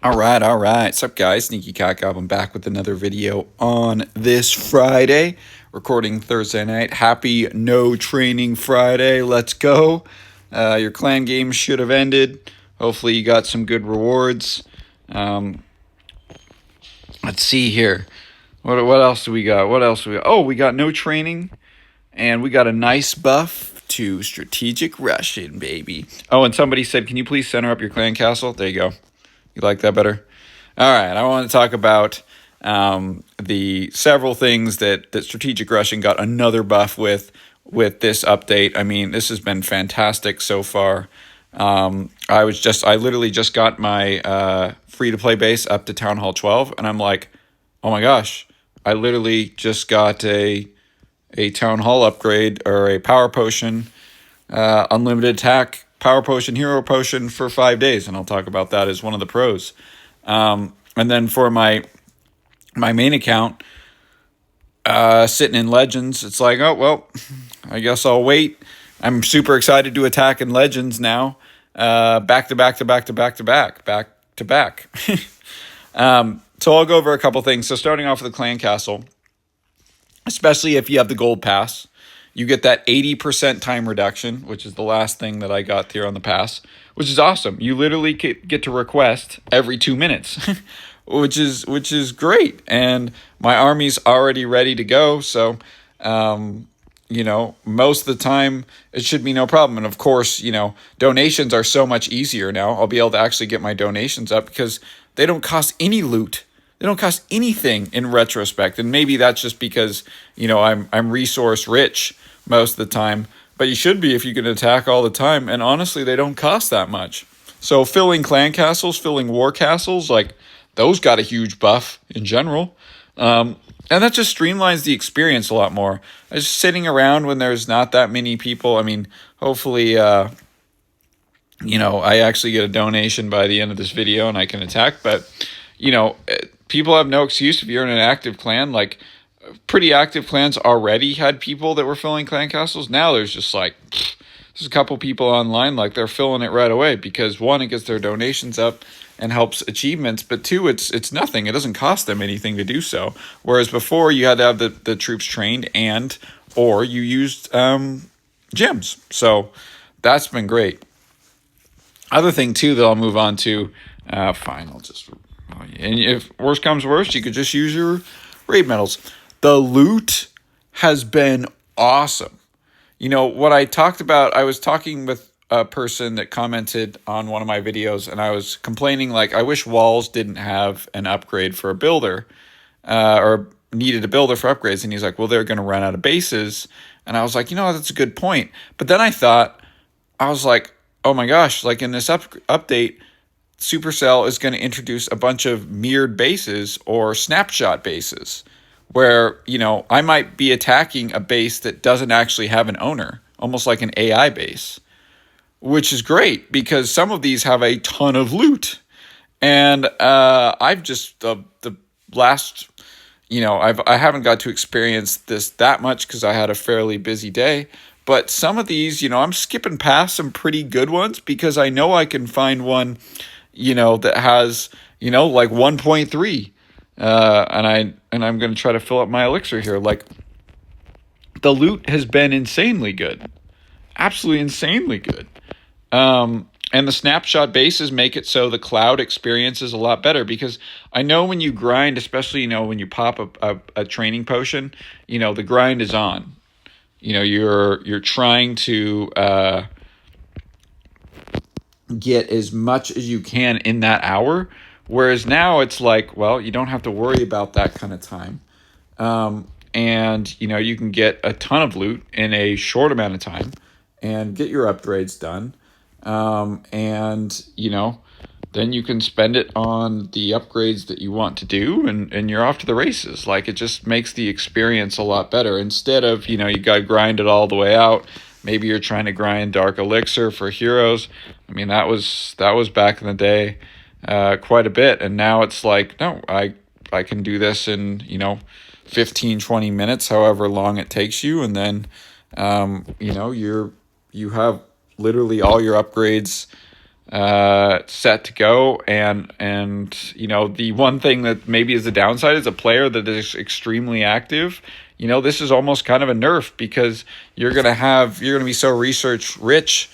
All right. What's up, guys? Sneaky Cock Goblin back with another video on this Friday, recording Thursday night. Happy No Training Friday. Let's go. Your clan game should have ended. Hopefully, you got some good rewards. Let's see here. What else do we got? Oh, we got no training, and we got a nice buff to strategic Russian, baby. Oh, and somebody said, can you please center up your clan castle? There you go. You like that better? All right, I want to talk about the several things that Strategic Rushing got another buff with this update. I mean, this has been fantastic so far. I literally just got my free-to-play base up to Town Hall 12, and I'm like, oh my gosh, I literally just got a Town Hall upgrade or a Power Potion, unlimited attack, Power Potion, Hero Potion for 5 days, and I'll talk about that as one of the pros. And then for my main account, sitting in Legends, it's like, oh, well, I guess I'll wait. I'm super excited to attack in Legends now, back to back. So I'll go over a couple things. So starting off with the Clan Castle, especially if you have the Gold Pass, you get that 80% time reduction, which is the last thing that I got here on the pass, which is awesome. You literally get to request every 2 minutes, which is great. And my army's already ready to go, so most of the time it should be no problem. And of course, donations are so much easier now. I'll be able to actually get my donations up because they don't cost any loot. They don't cost anything in retrospect. And maybe that's just because, I'm resource rich most of the time. But you should be if you can attack all the time. And honestly, they don't cost that much. So filling clan castles, filling war castles, like those got a huge buff in general. And that just streamlines the experience a lot more. Just sitting around when there's not that many people. I mean, hopefully, I actually get a donation by the end of this video and I can attack. But, people have no excuse if you're in an active clan. Like, pretty active clans already had people that were filling clan castles. Now there's just like, there's a couple people online, like they're filling it right away because one, it gets their donations up and helps achievements, but two, it's nothing. It doesn't cost them anything to do so. Whereas before you had to have the troops trained or you used gyms. So that's been great. Other thing too that I'll move on to, and if worse comes worse, you could just use your raid medals. The loot has been awesome. What I talked about, I was talking with a person that commented on one of my videos, and I was complaining, like, I wish Walls didn't have an upgrade for a builder, or needed a builder for upgrades. And he's like, well, they're going to run out of bases. And I was like, that's a good point. But then I was like, oh my gosh, like in this update, Supercell is going to introduce a bunch of mirrored bases or snapshot bases where, I might be attacking a base that doesn't actually have an owner, almost like an AI base, which is great because some of these have a ton of loot. And I've just, the last, I haven't got to experience this that much because I had a fairly busy day. But some of these, I'm skipping past some pretty good ones because I know I can find one that has, like 1.3. And I'm going to try to fill up my elixir here. Like, the loot has been insanely good. Absolutely insanely good. And the snapshot bases make it so the cloud experience is a lot better because I know when you grind, especially, when you pop a training potion, the grind is on. You're trying to get as much as you can in that hour. Whereas now it's like, well, you don't have to worry about that kind of time. And, you can get a ton of loot in a short amount of time and get your upgrades done. And, then you can spend it on the upgrades that you want to do and you're off to the races. Like, it just makes the experience a lot better instead of, you got to grind it all the way out. Maybe you're trying to grind Dark Elixir for heroes. I mean, that was back in the day, quite a bit. And now it's like, no, I can do this in, 15, 20 minutes, however long it takes you. And then, you have literally all your upgrades set to go. And you know, the one thing that maybe is the downside is a player that is extremely active. You know, this is almost kind of a nerf because you're gonna be so research rich.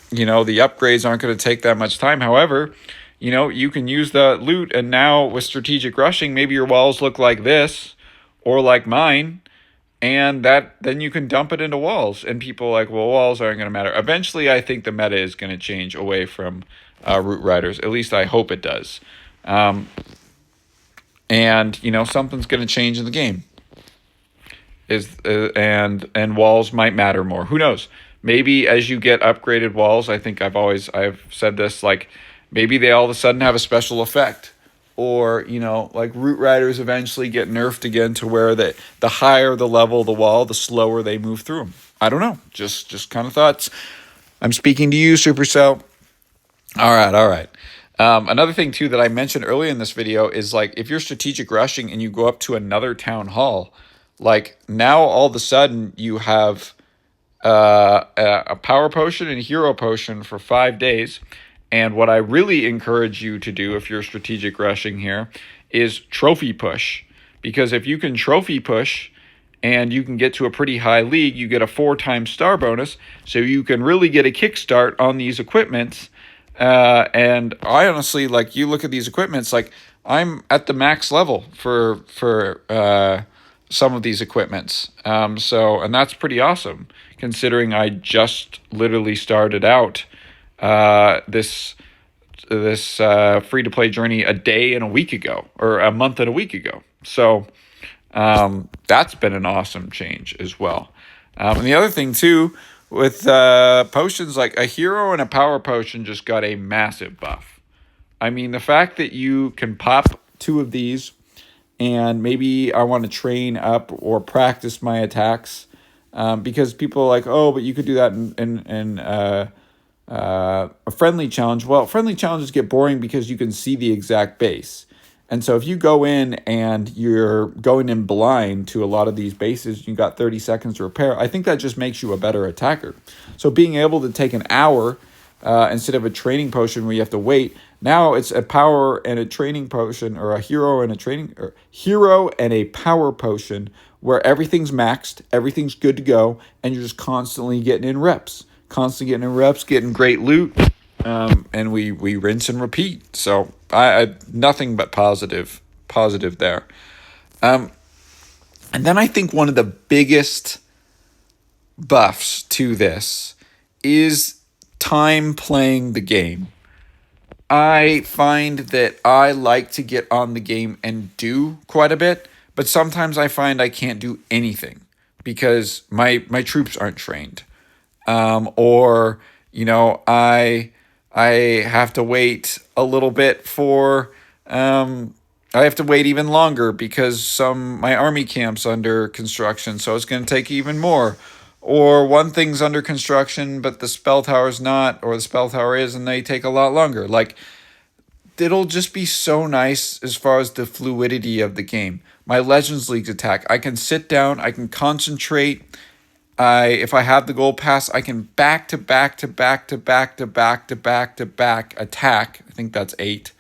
You know, the upgrades aren't going to take that much time. However, you know, you can use the loot, and now with strategic rushing, maybe your walls look like this or like mine, and then you can dump it into walls, and people are like, well, walls aren't going to matter. Eventually, I think the meta is going to change away from root riders. At least I hope it does. And you know, something's going to change in the game. And walls might matter more. Who knows? Maybe as you get upgraded walls, I think I've said this, like maybe they all of a sudden have a special effect. Or, you know, like root riders eventually get nerfed again to where the higher the level of the wall, the slower they move through them. I don't know. Just kind of thoughts. I'm speaking to you, Supercell. All right. Another thing, too, that I mentioned earlier in this video is, like, if you're strategic rushing and you go up to another town hall, like, now all of a sudden you have a power potion and a hero potion for 5 days. And what I really encourage you to do if you're strategic rushing here is trophy push. Because if you can trophy push and you can get to a pretty high league, you get a 4-time star bonus. So you can really get a kickstart on these equipments. And I honestly, like, you look at these equipments, like, I'm at the max level for some of these equipments. And that's pretty awesome, considering I just literally started out this free-to-play journey a day and a week ago, or a month and a week ago. So that's been an awesome change as well. And the other thing, too, with potions, like a hero and a power potion just got a massive buff. I mean, the fact that you can pop 2 of these, and maybe I want to train up or practice my attacks, because people are like, oh, but you could do that in a friendly challenge. Well, friendly challenges get boring because you can see the exact base. And so if you go in and you're going in blind to a lot of these bases, you got 30 seconds to repair, I think that just makes you a better attacker. So being able to take an hour instead of a training potion where you have to wait, now it's a power and a training potion, or a hero and a power potion where everything's maxed, everything's good to go, and you're just constantly getting in reps, getting great loot. And we rinse and repeat. So I nothing but positive there. And then I think one of the biggest buffs to this is time playing the game. I find that I like to get on the game and do quite a bit, but sometimes I find I can't do anything because my troops aren't trained. Or, you know, I have to wait a little bit for, I have to wait even longer because my army camp's under construction, so it's going to take even more. Or one thing's under construction, but the spell tower's not, or the spell tower is, and they take a lot longer. Like, it'll just be so nice as far as the fluidity of the game. My Legends League attack, I can sit down, I can concentrate. If I have the gold pass, I can back to back attack. I think that's 8.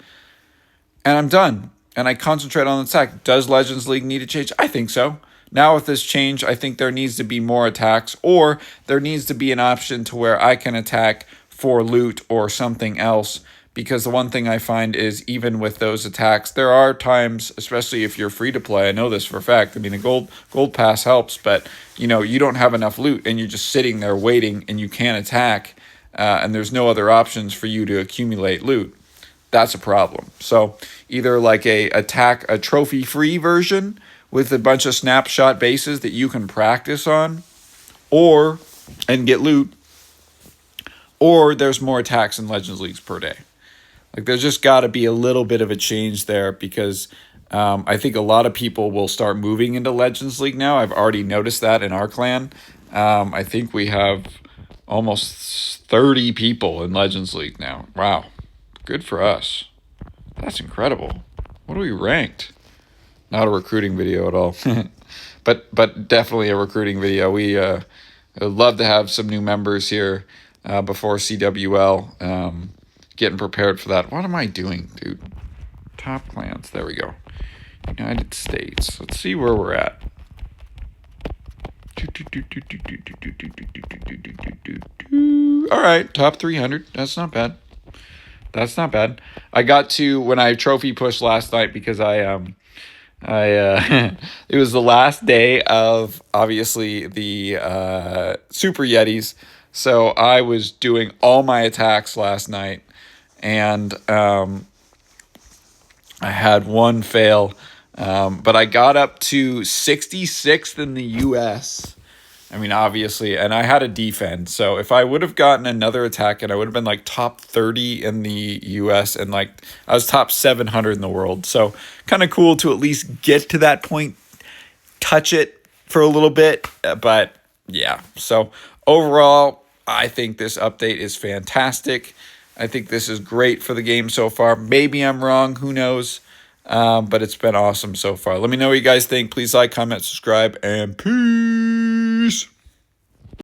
And I'm done. And I concentrate on the attack. Does Legends League need to change? I think so. Now with this change, I think there needs to be more attacks, or there needs to be an option to where I can attack for loot or something else. Because the one thing I find is, even with those attacks, there are times, especially if you're free to play, I know this for a fact. I mean, a gold pass helps, but you know, you don't have enough loot and you're just sitting there waiting and you can't attack, and there's no other options for you to accumulate loot. That's a problem. So either like a trophy free version with a bunch of snapshot bases that you can practice on, and get loot, or there's more attacks in Legends Leagues per day. Like, there's just got to be a little bit of a change there, because I think a lot of people will start moving into Legends League now. I've already noticed that in our clan. I think we have almost 30 people in Legends League now. Wow. Good for us. That's incredible. What are we ranked? Not a recruiting video at all. but definitely a recruiting video. We would love to have some new members here. before CWL. Getting prepared for that. What am I doing, dude? Top clans. There we go. United States. Let's see where we're at. All right, top 300. That's not bad. That's not bad. I got to when I trophy pushed last night because it was the last day of obviously the Super Yetis. So I was doing all my attacks last night, and I had one fail, but I got up to 66th in the U.S. I mean, obviously, and I had a defense. So if I would have gotten another attack, and I would have been like top 30 in the U.S. and like I was top 700 in the world. So kind of cool to at least get to that point, touch it for a little bit. But yeah, so overall, I think this update is fantastic. I think this is great for the game so far. Maybe I'm wrong. Who knows? But it's been awesome so far. Let me know what you guys think. Please like, comment, subscribe, and peace.